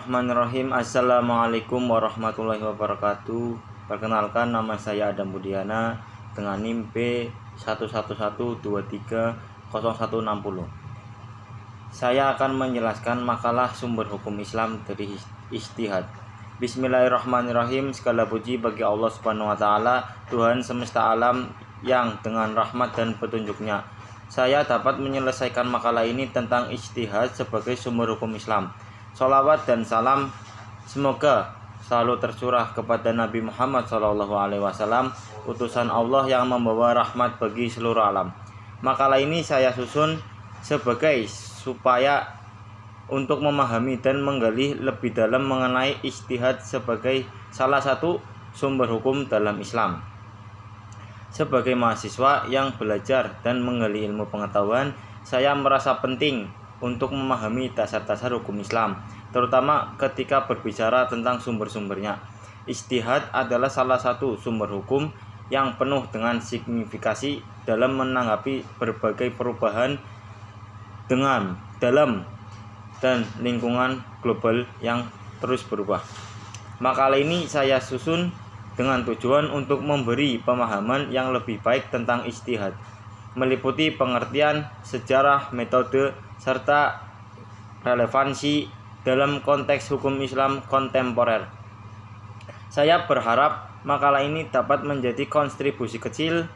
Bismillahirrahmanirrahim. Assalamualaikum warahmatullahi wabarakatuh. Perkenalkan, nama saya Adam Budiana dengan NIM B111230160. Saya akan menjelaskan makalah sumber hukum Islam dari ijtihad. Bismillahirrahmanirrahim. Segala puji bagi Allah Subhanahu wa taala, Tuhan semesta alam yang dengan rahmat dan petunjuknya saya dapat menyelesaikan makalah ini tentang ijtihad sebagai sumber hukum Islam. Sholawat dan salam semoga selalu tercurah kepada Nabi Muhammad SAW, utusan Allah yang membawa rahmat bagi seluruh alam. Makalah ini saya susun sebagai supaya untuk memahami dan menggali lebih dalam mengenai ijtihad sebagai salah satu sumber hukum dalam Islam. Sebagai mahasiswa yang belajar dan menggali ilmu pengetahuan, saya merasa penting untuk memahami dasar-dasar hukum Islam, terutama ketika berbicara tentang sumber-sumbernya. Ijtihad adalah salah satu sumber hukum yang penuh dengan signifikasi dalam menanggapi berbagai perubahan dalam dan lingkungan global yang terus berubah. Makalah ini saya susun dengan tujuan untuk memberi pemahaman yang lebih baik tentang ijtihad, meliputi pengertian, sejarah, metode, serta relevansi dalam konteks hukum Islam kontemporer. Saya berharap makalah ini dapat menjadi kontribusi kecil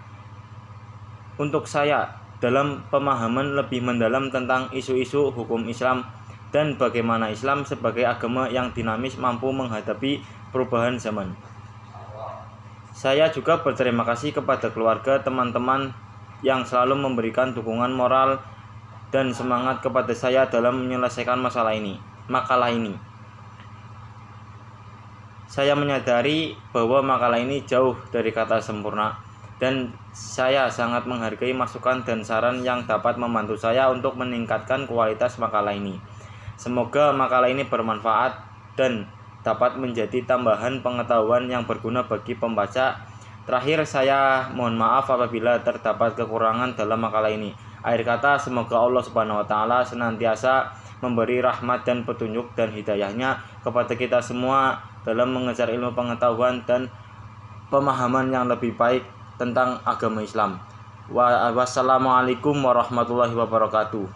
untuk saya dalam pemahaman lebih mendalam tentang isu-isu hukum Islam dan bagaimana Islam sebagai agama yang dinamis mampu menghadapi perubahan zaman. Saya juga berterima kasih kepada keluarga, teman-teman yang selalu memberikan dukungan moral dan semangat kepada saya dalam menyelesaikan makalah ini. Saya menyadari bahwa makalah ini jauh dari kata sempurna, dan saya sangat menghargai masukan dan saran yang dapat membantu saya untuk meningkatkan kualitas makalah ini. Semoga makalah ini bermanfaat dan dapat menjadi tambahan pengetahuan yang berguna bagi pembaca. Terakhir, saya mohon maaf apabila terdapat kekurangan dalam makalah ini. Akhir kata, semoga Allah Subhanahu wa taala senantiasa memberi rahmat dan petunjuk dan hidayahnya kepada kita semua dalam mengejar ilmu pengetahuan dan pemahaman yang lebih baik tentang agama Islam. Wassalamualaikum warahmatullahi wabarakatuh.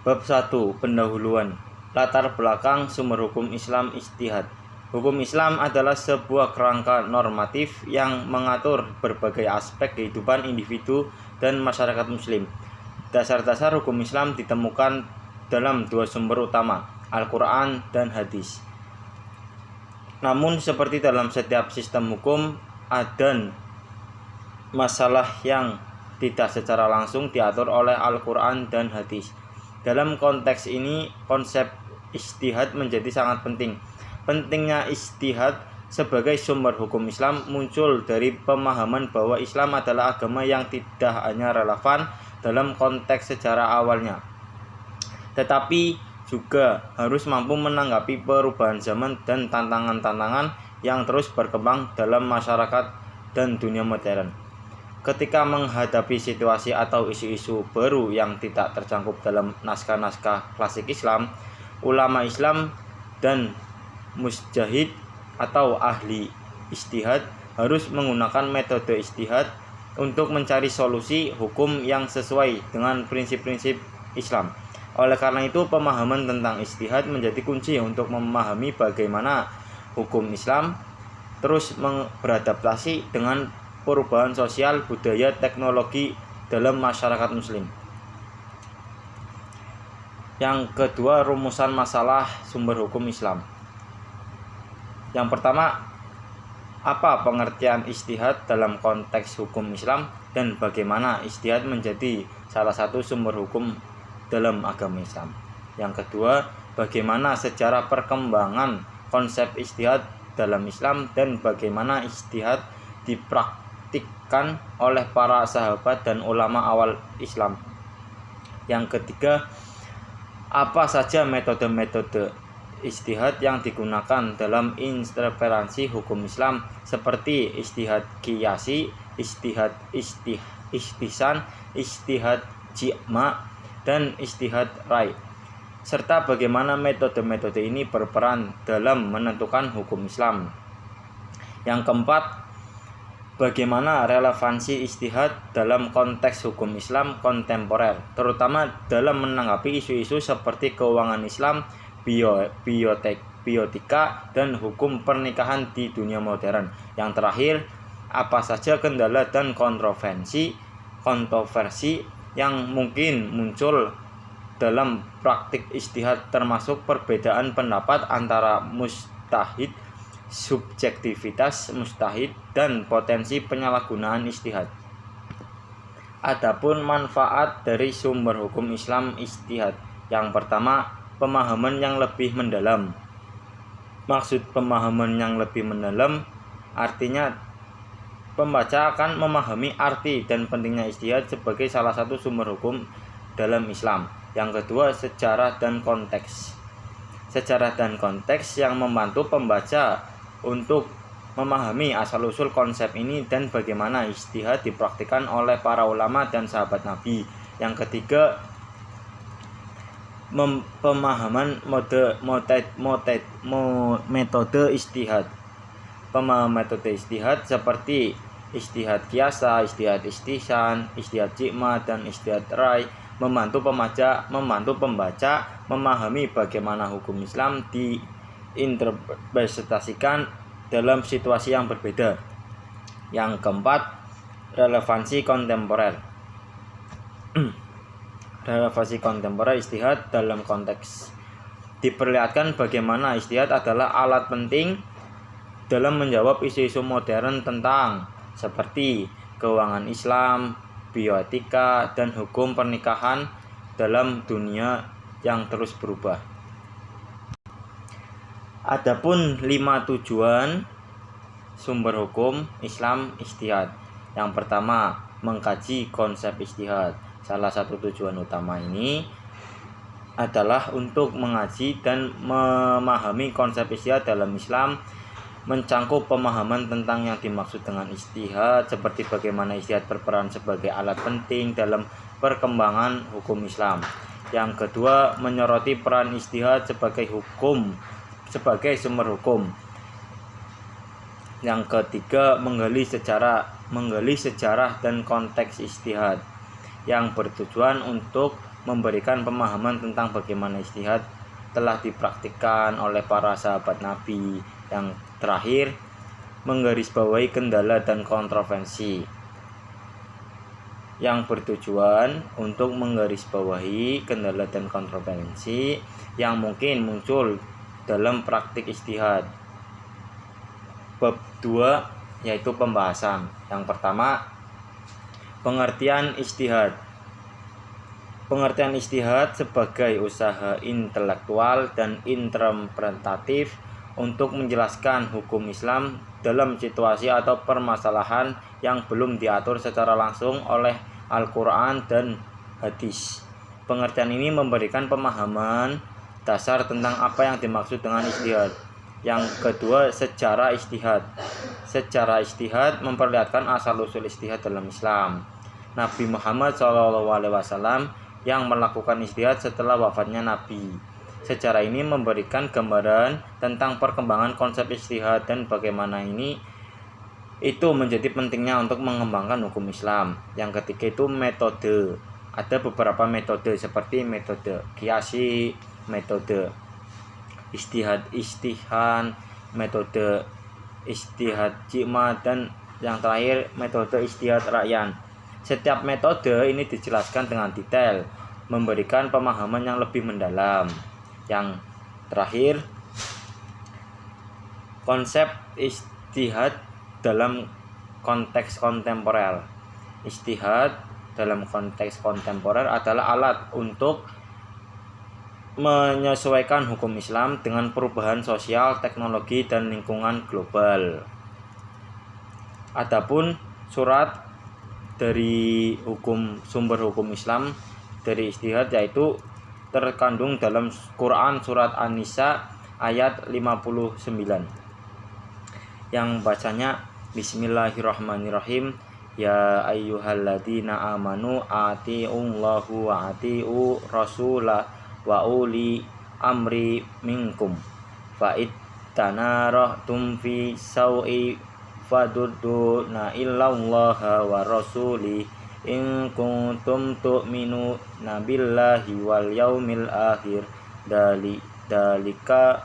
Bab 1. Pendahuluan. Latar belakang sumber hukum Islam ijtihad. Hukum Islam adalah sebuah kerangka normatif yang mengatur berbagai aspek kehidupan individu dan masyarakat muslim. Dasar-dasar hukum Islam ditemukan dalam dua sumber utama, Al-Quran dan hadis. Namun seperti dalam setiap sistem hukum, ada masalah yang tidak secara langsung diatur oleh Al-Quran dan hadis. Dalam konteks ini, konsep ijtihad menjadi sangat penting. Pentingnya ijtihad sebagai sumber hukum Islam muncul dari pemahaman bahwa Islam adalah agama yang tidak hanya relevan dalam konteks sejarah awalnya, tetapi juga harus mampu menanggapi perubahan zaman dan tantangan-tantangan yang terus berkembang dalam masyarakat dan dunia modern. Ketika menghadapi situasi atau isu-isu baru yang tidak tercangkup dalam naskah-naskah klasik Islam, ulama Islam dan mujtahid atau ahli ijtihad harus menggunakan metode ijtihad untuk mencari solusi hukum yang sesuai dengan prinsip-prinsip Islam. Oleh karena itu, pemahaman tentang ijtihad menjadi kunci untuk memahami bagaimana hukum Islam terus beradaptasi dengan perubahan sosial, budaya, teknologi dalam masyarakat muslim. Yang kedua, rumusan masalah sumber hukum Islam. Yang pertama, apa pengertian ijtihad dalam konteks hukum Islam dan bagaimana ijtihad menjadi salah satu sumber hukum dalam agama Islam. Yang kedua, bagaimana sejarah perkembangan konsep ijtihad dalam Islam dan bagaimana ijtihad dipraktikkan oleh para sahabat dan ulama awal Islam. Yang ketiga, apa saja metode-metode ijtihad yang digunakan dalam interpretasi hukum Islam seperti ijtihad qiyasi, ijtihad ihtisan, ijtihad jima, dan ijtihad rai. serta bagaimana metode-metode ini berperan dalam menentukan hukum Islam. Yang keempat, bagaimana relevansi ijtihad dalam konteks hukum Islam kontemporer, terutama dalam menanggapi isu-isu seperti keuangan Islam, biotika, dan hukum pernikahan di dunia modern. Yang terakhir, apa saja kendala dan kontroversi yang mungkin muncul dalam praktik ijtihad, termasuk perbedaan pendapat antara mujtahid, subjektivitas mujtahid, dan potensi penyalahgunaan ijtihad. Adapun manfaat dari sumber hukum Islam ijtihad. Yang pertama, pemahaman yang lebih mendalam. Maksud pemahaman yang lebih mendalam artinya pembaca akan memahami arti dan pentingnya ijtihad sebagai salah satu sumber hukum dalam Islam. Yang kedua, sejarah dan konteks. Sejarah dan konteks yang membantu pembaca untuk memahami asal-usul konsep ini dan bagaimana ijtihad dipraktikkan oleh para ulama dan sahabat Nabi. Yang ketiga, pemahaman metode ijtihad. Pemahaman metode ijtihad seperti ijtihad qiyasa, ijtihad istihsan, ijtihad jikma, dan ijtihad rai membantu pembaca memahami bagaimana hukum Islam diinterpretasikan dalam situasi yang berbeda. Yang keempat, relevansi kontemporer. Relevansi kontemporer ijtihad dalam konteks diperlihatkan bagaimana ijtihad adalah alat penting dalam menjawab isu-isu modern tentang seperti keuangan Islam, bioetika, dan hukum pernikahan dalam dunia yang terus berubah. Adapun 5 tujuan sumber hukum Islam ijtihad. Yang pertama, mengkaji konsep ijtihad. Salah satu tujuan utama ini adalah untuk mengaji dan memahami konsep ijtihad dalam Islam, mencangkup pemahaman tentang yang dimaksud dengan ijtihad, seperti bagaimana ijtihad berperan sebagai alat penting dalam perkembangan hukum Islam. Yang kedua, menyoroti peran ijtihad sebagai sumber hukum. Yang ketiga, menggali sejarah dan konteks ijtihad yang bertujuan untuk memberikan pemahaman tentang bagaimana ijtihad telah dipraktikkan oleh para sahabat Nabi. Yang terakhir, menggarisbawahi kendala dan kontroversi yang bertujuan untuk menggarisbawahi kendala dan kontroversi yang mungkin muncul dalam praktik ijtihad. Bab 2 yaitu pembahasan. Yang pertama, pengertian ijtihad. Pengertian ijtihad sebagai usaha intelektual dan interpretatif untuk menjelaskan hukum Islam dalam situasi atau permasalahan yang belum diatur secara langsung oleh Al-Quran dan hadis. Pengertian ini memberikan pemahaman dasar tentang apa yang dimaksud dengan ijtihad. Yang kedua, sejarah ijtihad. Sejarah ijtihad memperlihatkan asal-usul ijtihad dalam Islam. Nabi Muhammad SAW yang melakukan ijtihad setelah wafatnya Nabi. Sejarah ini memberikan gambaran tentang perkembangan konsep ijtihad dan bagaimana itu menjadi pentingnya untuk mengembangkan hukum Islam. Yang ketiga itu metode. Ada beberapa metode seperti metode qiyasi, metode ijtihad istihsan, metode ijtihad jikma, dan yang terakhir metode ijtihad ra'yan. Setiap metode ini dijelaskan dengan detail, memberikan pemahaman yang lebih mendalam. Yang terakhir, konsep ijtihad dalam konteks kontemporer. Ijtihad dalam konteks kontemporer adalah alat untuk menyesuaikan hukum Islam dengan perubahan sosial, teknologi, dan lingkungan global. Adapun surat dari sumber hukum Islam dari ijtihad yaitu terkandung dalam Quran surat An-Nisa ayat 59 yang bacanya Bismillahirrahmanirrahim. Ya ayyuhalladzina amanu ati'ullahu wa ati'u rasulah wa uli amri minkum fa tanarahtum fi sawi faduduna illallaha wa rasuli in kuntum tu'minuna billahi wal yaumil akhir dalika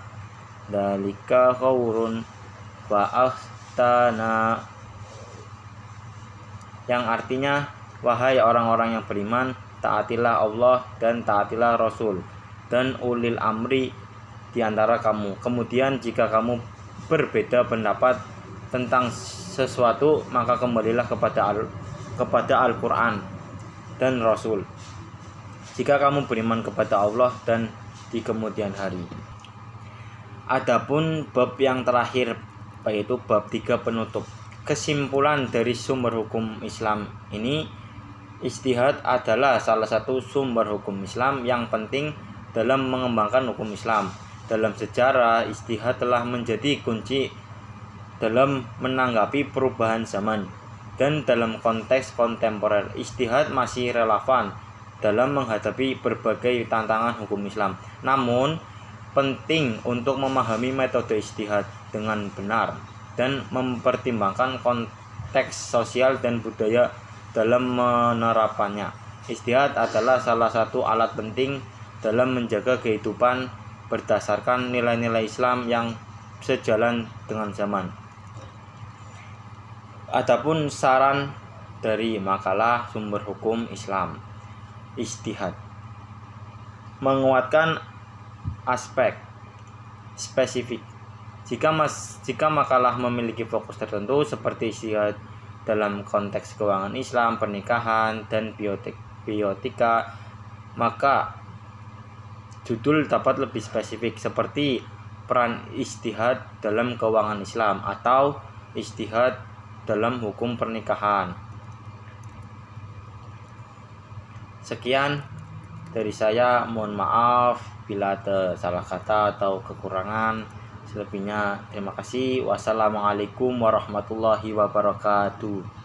khairun wa ahsana, yang artinya, wahai orang-orang yang beriman, taatilah Allah dan taatilah Rasul dan ulil amri di antara kamu. Kemudian jika kamu berbeda pendapat tentang sesuatu, maka kembalilah kepada Al-Quran dan Rasul. Jika kamu beriman kepada Allah dan di kemudian hari. Adapun bab yang terakhir, yaitu bab 3 penutup. Kesimpulan dari sumber hukum Islam ini, ijtihad adalah salah satu sumber hukum Islam yang penting dalam mengembangkan hukum Islam. Dalam sejarah, ijtihad telah menjadi kunci dalam menanggapi perubahan zaman. Dan dalam konteks kontemporer, ijtihad masih relevan dalam menghadapi berbagai tantangan hukum Islam. Namun, penting untuk memahami metode ijtihad dengan benar dan mempertimbangkan konteks sosial dan budaya dalam menerapannya. Ijtihad adalah salah satu alat penting dalam menjaga kehidupan berdasarkan nilai-nilai Islam yang sejalan dengan zaman. Adapun saran dari makalah sumber hukum Islam, ijtihad menguatkan aspek spesifik. Jika makalah memiliki fokus tertentu seperti ijtihad dalam konteks keuangan Islam, pernikahan, dan biotika, maka judul dapat lebih spesifik seperti peran ijtihad dalam keuangan Islam atau ijtihad dalam hukum pernikahan. Sekian dari saya, mohon maaf bila ada salah kata atau kekurangan. Selebihnya terima kasih. Wassalamualaikum warahmatullahi wabarakatuh.